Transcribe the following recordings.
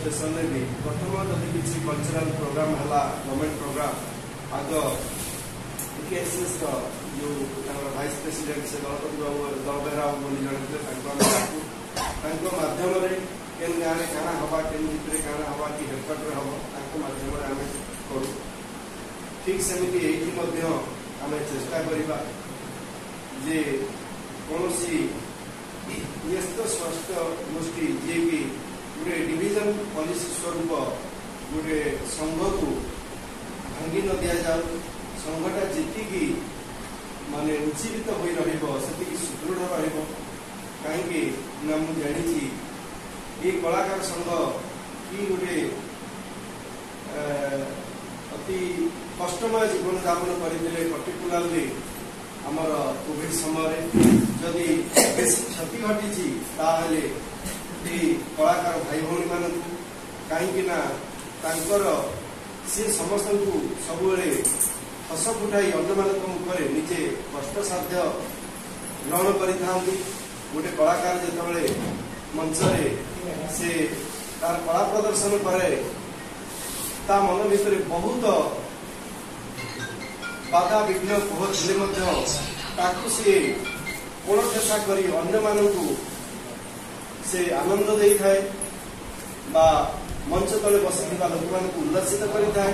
session में भी प्रथम जदि किसी कल्चरल प्रोग्राम है गवर्नमेंट प्रोग्राम आग केएसएस जो भाइस प्रेसिडेंट से दल बेहरा बोली जन माध्यम केन गाँव में काना हवा केन भितर काना हवा कि हेडक्वार्टर हम माध्यम आम करूँ ठीक सेमती ये आम चेष्टा करवा जे कौन न्यस्त स्वास्थ्य गोष्ठी जी कि गोटे डिविजन पॉलिसी स्वरूप गोटे संघ को भांगी न दि जाऊ संघटा जी माने उज्जीवित हो रही सुदृढ़ रही मुझे जानी ये कलाकार संघ कि गोटे अति कष्टमय जीवन यापन करते पर्टिकुलारली आमर कोविड समय जदि बेसी क्षति घटी कलाकार भाई भौणी मान कहीं सी समस्त को सब हस फुटाई अन्य मुखर निजे कष्टसाध्य ग्रहण कर गोटे कलाकार जो मंच से तार कला प्रदर्शन करे ता मन भीतर बहुत बाधा विघ्न पहुँचले सी कोणठेसा कर अन्य मानू से आनंद दे थाए मंच तले बसी लोक मान उल्लासित करें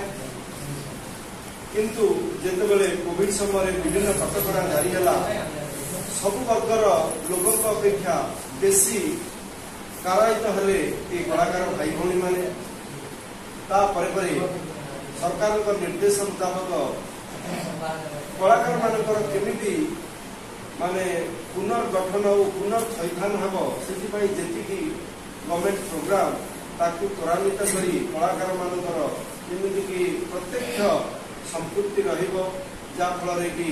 किंतु जितेबले कोविड समय विभिन्न कटकणा जारी है सब वर्गर लोकों अपेक्षा बेसी कारायित हेले ये कलाकार भाई भौणी मैंने सरकार निर्देश मुताबक कलाकार मानकर केमिति माने पुनर्गठन और पुनर्थैथान हम से जी गवर्नमेंट प्रोग्राम ताकू त्वरान्वित कर कलाकार मानकर केमिति कि प्रत्यक्ष संपृक्ति रहिबो जा फल कि